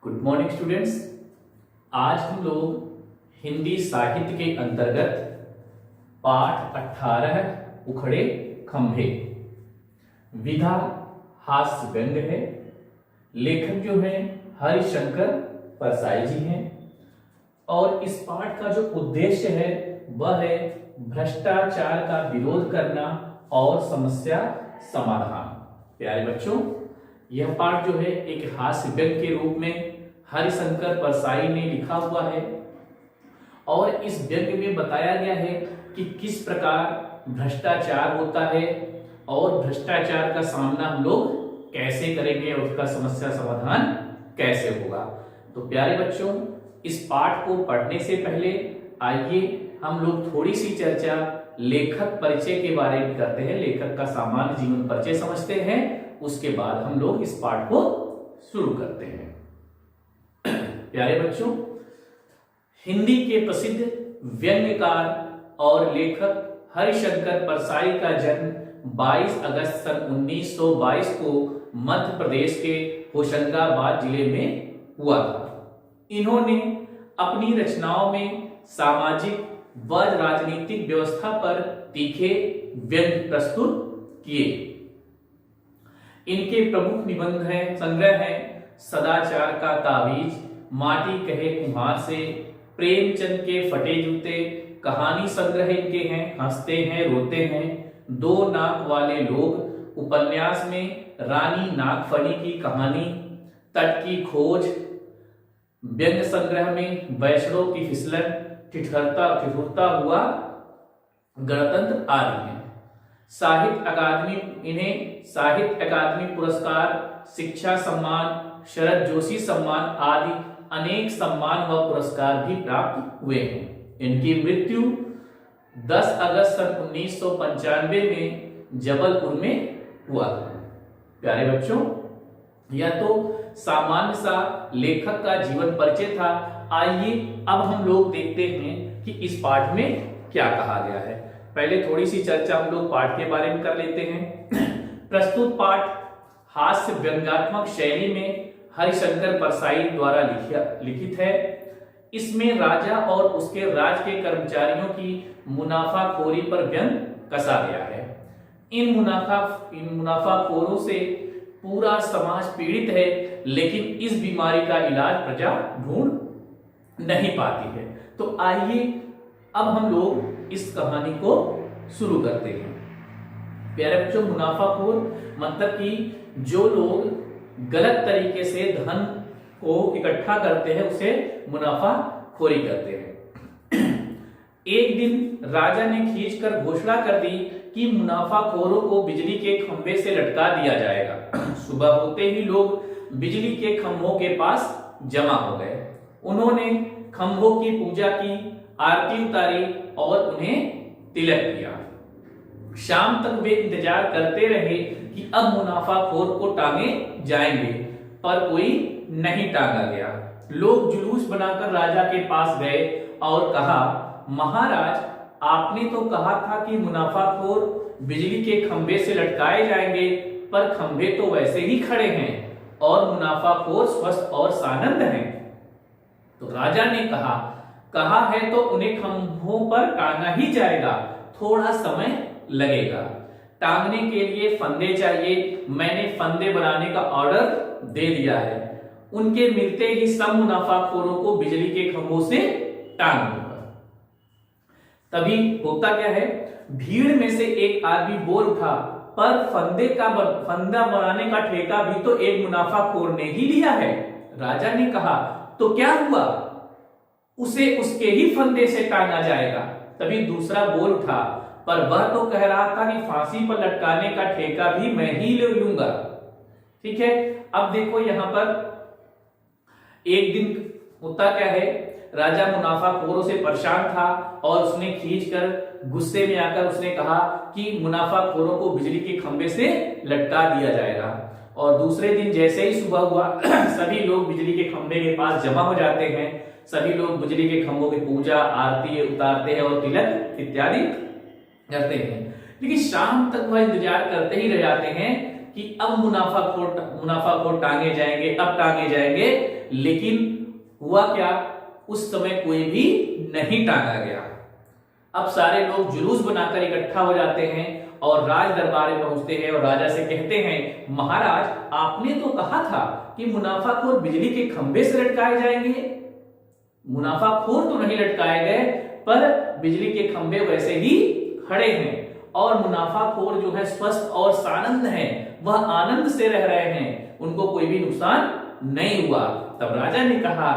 Good morning students. आज हम लोग हिंदी साहित्य के अंतर्गत पाठ 18 उखड़े खंभे, विधा हास्य व्यंग है। लेखक जो है हरिशंकर परसाई जी हैं और इस पाठ का जो उद्देश्य है वह है भ्रष्टाचार का विरोध करना और समस्या समाधान। प्यारे बच्चों, यह पाठ जो है एक हास्य व्यंग के रूप में हरिशंकर परसाई ने लिखा हुआ है और इस व्यंग में बताया गया है कि किस प्रकार भ्रष्टाचार होता है और भ्रष्टाचार का सामना हम लोग कैसे करेंगे और उसका समस्या समाधान कैसे होगा। तो प्यारे बच्चों, इस पाठ को पढ़ने से पहले आइए हम लोग थोड़ी सी चर्चा लेखक परिचय के बारे में करते हैं। लेखक का सामान्य जीवन परिचय समझते हैं, उसके बाद हम लोग इस पाठ को शुरू करते हैं। प्यारे बच्चों, हिंदी के प्रसिद्ध व्यंग्यकार और लेखक हरिशंकर परसाई का जन्म 22 अगस्त सन 1922 को मध्य प्रदेश के होशंगाबाद जिले में हुआ था। इन्होंने अपनी रचनाओं में सामाजिक व राजनीतिक व्यवस्था पर तीखे व्यंग्य प्रस्तुत किए। इनके प्रमुख निबंध हैं, संग्रह हैं सदाचार का तावीज, माटी कहे कुम्हार से, प्रेमचंद के फटे जूते, कहानी संग्रह इनके हैं हंसते हैं रोते हैं, दो नाक वाले लोग, उपन्यास में रानी नागफनी की कहानी, तट की खोज, व्यंग्य संग्रह में वैष्णो की फिसलन, ठिठुरता हुआ गणतंत्र आदि हैं। इन्हें साहित्य अकादमी पुरस्कार, शिक्षा सम्मान, शरद जोशी सम्मान आदि अनेक सम्मान व पुरस्कार भी प्राप्त हुए हैं। इनकी मृत्यु 10 अगस्त सन 1995 में जबलपुर में हुआ था। प्यारे बच्चों, यह तो सामान्य सा लेखक का जीवन परिचय था। आइए अब हम लोग देखते हैं कि इस पाठ में क्या कहा गया है। पहले थोड़ी सी चर्चा हम लोग पाठ के बारे में कर लेते हैं। प्रस्तुत पाठ हास्य व्यंग्यात्मक शैली में हरिशंकर परसाई द्वारा लिखित है। इसमें राजा और उसके राज के कर्मचारियों की मुनाफाखोरी पर व्यंग कसा गया है। इन मुनाफाखोरों से पूरा समाज पीड़ित है, लेकिन इस बीमारी का इलाज प्रजा ढूंढ नहीं पाती है। तो आइए अब हम लोग इस कहानी को शुरू करते हैं। प्यारे बच्चों, मुनाफाखोर मतलब कि जो लोग गलत तरीके से धन को इकट्ठा करते हैं उसे मुनाफाखोरी कहते हैं। एक दिन राजा ने खींचकर घोषणा कर दी कि मुनाफाखोरों को बिजली के खंभे से लटका दिया जाएगा। सुबह होते ही लोग बिजली के खंभों के पास जमा हो गए। उन्होंने खंभों की पूजा की, आरती उतारी और उन्हें तिलक किया। शाम तक वे इंतजार करते रहे कि अब मुनाफाखोर को टांगे जाएंगे, पर कोई नहीं टांगा गया। लोग जुलूस बनाकर राजा के पास गए और कहा, महाराज, आपने तो कहा था कि मुनाफाखोर बिजली के खंभे से लटकाए जाएंगे, पर खंभे तो वैसे ही खड़े हैं और मुनाफाखोर स्वस्थ और सानंद हैं। तो राजा ने कहा है तो उन्हें खंभों पर टांगा ही जाएगा, थोड़ा समय लगेगा। टांगने के लिए फंदे चाहिए, मैंने फंदे बनाने का ऑर्डर दे दिया है। उनके मिलते ही सब मुनाफाखोरों को बिजली के खंभों से टांग दूंगा। तभी होता क्या है, भीड़ में से एक आदमी बोल उठा, पर फंदा बनाने का ठेका भी तो एक मुनाफाखोर ने ही लिया है। राजा ने कहा, तो क्या हुआ, उसे उसके ही फंदे से टांगा जाएगा। तभी दूसरा बोल उठा, पर वह तो कह रहा था कि फांसी पर लटकाने का ठेका भी मैं ही ले लूंगा। ठीक है, अब देखो यहां पर एक दिन होता क्या है, राजा मुनाफाखोरों से परेशान था और उसने खींचकर गुस्से में आकर उसने कहा कि मुनाफाखोरों को बिजली के खंभे से लटका दिया जाएगा। और दूसरे दिन जैसे ही सुबह हुआ सभी लोग बिजली के खंभे के पास जमा हो जाते हैं। सभी लोग बिजली के खंभों की पूजा, आरती उतारते हैं और तिलक इत्यादि करते हैं। लेकिन शाम तक वह इंतजार करते ही रह जाते हैं कि अब मुनाफाखोर टांगे जाएंगे, अब टांगे जाएंगे, लेकिन हुआ क्या, उस समय कोई भी नहीं टांगा गया। अब सारे लोग जुलूस बनाकर इकट्ठा हो जाते हैं और राज दरबार में पहुंचते हैं और राजा से कहते हैं, महाराज आपने तो कहा था कि मुनाफाखोर बिजली के खंभे से लटकाए जाएंगे। मुनाफाखोर तो नहीं लटकाए गए, पर बिजली के खंभे वैसे ही खड़े हैं और मुनाफाखोर जो है स्वस्थ और सानंद हैं, वह आनंद से रह रहे हैं, उनको कोई भी नुकसान नहीं हुआ। तब राजा ने कहा,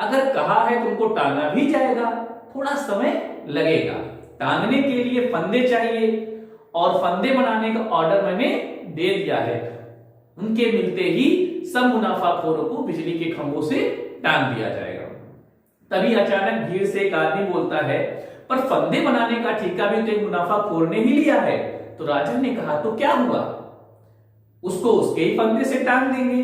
अगर कहा है तो उनको टांगा भी जाएगा, थोड़ा समय लगेगा। टांगने के लिए फंदे चाहिए और फंदे बनाने का ऑर्डर मैंने दे दिया है। उनके मिलते ही सब मुनाफाखोरों को बिजली के खंभों से टांग दिया जाएगा। तभी अचानक भीड़ से एक आदमी बोलता है, पर फंदे बनाने का ठेका भी तो एक मुनाफाखोर ने ही लिया है। तो राजा ने कहा, तो क्या हुआ, उसको उसके ही फंदे से टांग देंगे।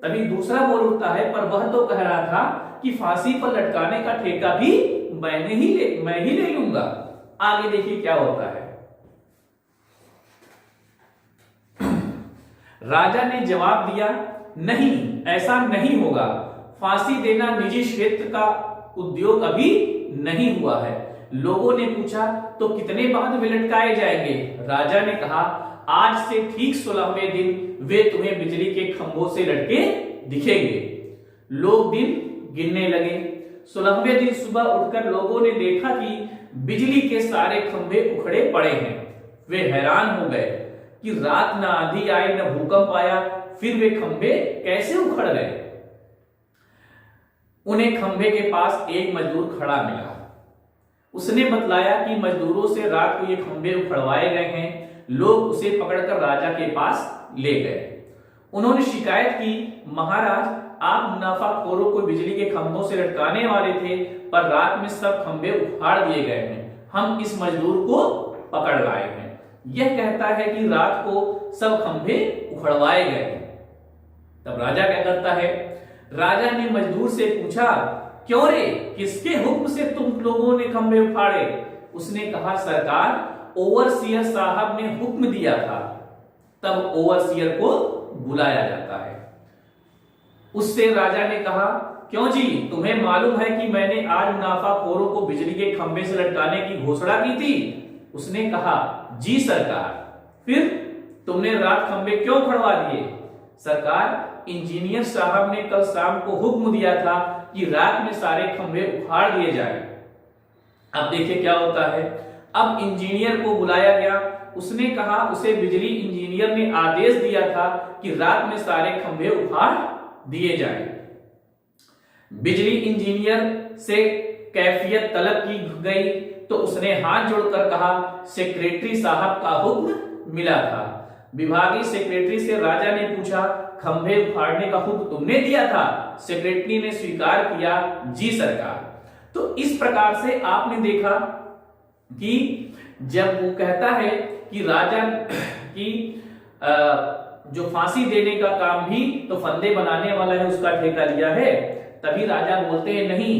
तभी दूसरा बोल उठता है, पर वह तो कह रहा था कि फांसी पर लटकाने का ठेका भी मैं ही ले लूंगा। आगे देखिए क्या होता है। राजा ने जवाब दिया, नहीं ऐसा नहीं होगा, फांसी देना निजी क्षेत्र का उद्योग अभी नहीं हुआ है। लोगों ने पूछा, तो कितने बाद वे लटकाए जाएंगे? राजा ने कहा, आज से ठीक 16वें दिन वे तुम्हें बिजली के खंभों से लटके दिखेंगे। लोग दिन गिनने लगे। 16वें दिन सुबह उठकर लोगों ने देखा कि बिजली के सारे खंभे उखड़े पड़े हैं। वे हैरान हो गए कि रात न आंधी आई न भूकंप आया, फिर वे खंभे कैसे उखड़ गए। उन्हें खंभे के पास एक मजदूर खड़ा मिला। उसने बतलाया कि मजदूरों से रात को ये खंभे उखड़वाए गए हैं। लोग उसे पकड़कर राजा के पास ले गए। उन्होंने शिकायत की, महाराज आप मुनाफाखोरों को बिजली के खंभों से लटकाने वाले थे, पर रात में सब खंभे उखाड़ दिए गए हैं। हम इस मजदूर को पकड़ लाए हैं। यह कहता है कि रात को सब खंभे उखड़वाए गए हैं। तब राजा क्या करता है, राजा ने मजदूर से पूछा, क्यों रे, किसके हुक्म से तुम लोगों ने खंभे उखाड़े? उसने कहा, सरकार ओवरसियर साहब ने हुक्म दिया था। तब ओवरसियर को बुलाया जाता है। उससे राजा ने कहा, क्यों जी, तुम्हें मालूम है कि मैंने आज मुनाफाखोरों को बिजली के खंभे से लटकाने की घोषणा की थी? उसने कहा, जी सरकार। फिर तुमने रात खंभे क्यों उखड़वा दिए? सरकार, इंजीनियर साहब ने कल शाम को हुक्म दिया था कि रात में सारे खंभे उखाड़ दिए जाए। अब देखिए क्या होता है। अब इंजीनियर को बुलाया गया। उसने कहा, उसे बिजली इंजीनियर ने आदेश दिया था कि रात में सारे खंभे उखाड़ दिए जाएं। बिजली इंजीनियर से कैफियत तलब की गई तो उसने हाथ जोड़कर कहा, सेक्रेटरी साहब का हुक्म मिला था। विभागीय सेक्रेटरी से राजा ने पूछा, खंभे उखाड़ने का हुक्म तुमने दिया था? सेक्रेटरी ने स्वीकार किया, जी सरकार। तो इस प्रकार से आपने देखा कि जब वो कहता है कि राजा की जो फांसी देने का काम भी तो फंदे बनाने वाला है उसका ठेका लिया है, तभी राजा बोलते हैं, नहीं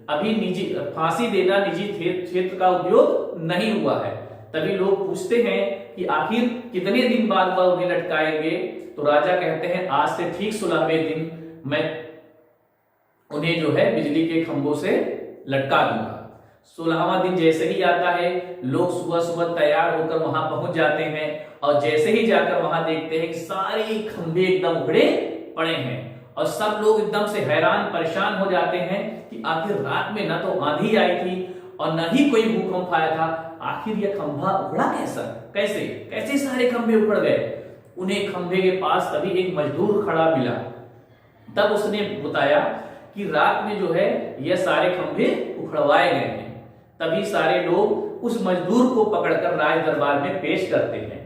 अभी निजी फांसी देना निजी क्षेत्र का उद्योग नहीं हुआ है। तभी लोग पूछते हैं कि आखिर कितने दिन बाद वह उन्हें लटकाएंगे? तो राजा कहते हैं, आज से ठीक 16वें दिन मैं उन्हें जो है बिजली के खंभों से लटका दूंगा। 16वां दिन जैसे ही आता है, लोग सुबह सुबह तैयार होकर वहां पहुंच जाते हैं और जैसे ही जाकर वहां देखते हैं कि सारे खंभे एकदम उखड़े पड़े हैं और सब लोग एकदम से हैरान परेशान हो जाते हैं कि आखिर रात में न तो आंधी आई थी और न ही कोई भूकंप आया था, आखिर यह खंभा उखड़ा कैसे कैसे सारे खंभे उखड़ गए। उन्हें खंभे के पास तभी एक मजदूर खड़ा मिला। तब उसने बताया कि रात में जो है यह सारे खंभे उखड़वाए गए हैं। तभी सारे लोग उस मजदूर को पकड़कर राज दरबार में पेश करते हैं।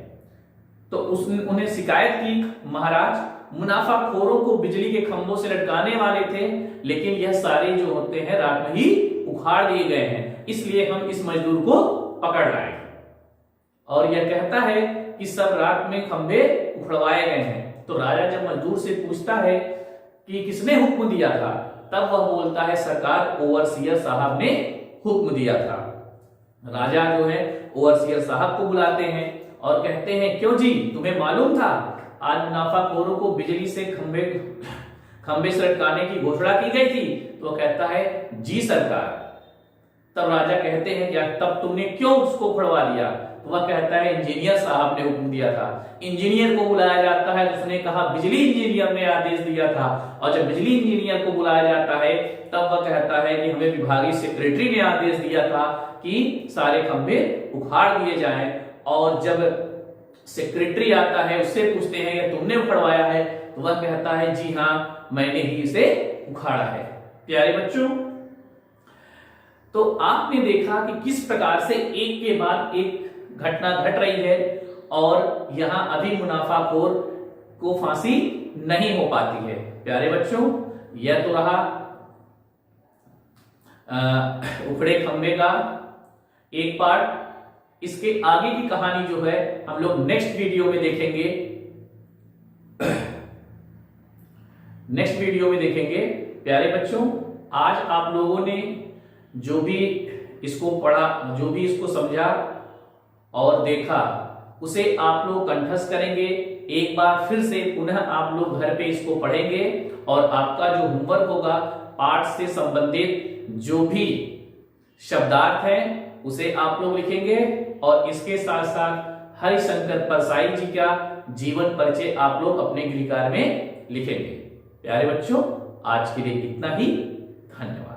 तो उसने उन्हें शिकायत की, महाराज मुनाफाखोरों को बिजली के खंभों से लटकाने वाले थे, लेकिन यह सारे जो होते हैं रात में ही उखाड़ दिए गए हैं, इसलिए हम इस मजदूर को पकड़ लाए। और यह कहता है कि सब रात में खंभे उखड़वाए गए हैं। तो राजा जब मजदूर से पूछता है कि किसने हुक्म दिया था, तब वह बोलता है, सरकार ओवरसियर साहब ने हुक्म दिया था। राजा जो है ओवरसियर साहब को बुलाते हैं और कहते हैं, क्यों जी, तुम्हें मालूम था आज मुनाफाखोरों को बिजली से खंबे से लटकाने की घोषणा की गई थी? तो कहता है जी सरकार। तब राजा कहते हैं क्या तब तुमने क्यों उसको उखड़वा दिया? तो वह कहता है इंजीनियर साहब ने हुक्म दिया था। इंजीनियर को बुलाया जाता है, उसने कहा बिजली इंजीनियर ने आदेश दिया था। और जब बिजली इंजीनियर को बुलाया जाता है तब वह कहता है कि हमें विभागीय सेक्रेटरी ने आदेश दिया था कि सारे खंभे उखाड़ दिए जाएं। और जब सेक्रेटरी आता है उससे पूछते हैं कि तुमने उखड़वाया है? तो वह कहता है जी हाँ, मैंने ही इसे उखाड़ा है। प्यारे बच्चों, तो आपने देखा कि किस प्रकार से एक के बाद एक घटना घट रही है और यहां अभी मुनाफाखोर को फांसी नहीं हो पाती है। प्यारे बच्चों, यह तो रहा उखड़े खंबे का एक पार्ट। इसके आगे की कहानी जो है हम लोग नेक्स्ट वीडियो में देखेंगे। नेक्स्ट वीडियो में देखेंगे। प्यारे बच्चों, आज आप लोगों ने जो भी इसको पढ़ा, जो भी इसको समझा और देखा, उसे आप लोग कंठस्थ करेंगे। एक बार फिर से पुनः आप लोग घर पे इसको पढ़ेंगे और आपका जो होमवर्क होगा, पाठ से संबंधित जो भी शब्दार्थ है उसे आप लोग लिखेंगे और इसके साथ साथ हरिशंकर परसाई जी का जीवन परिचय आप लोग अपने गृह कार्य में लिखेंगे। प्यारे बच्चों, आज के लिए इतना ही। धन्यवाद।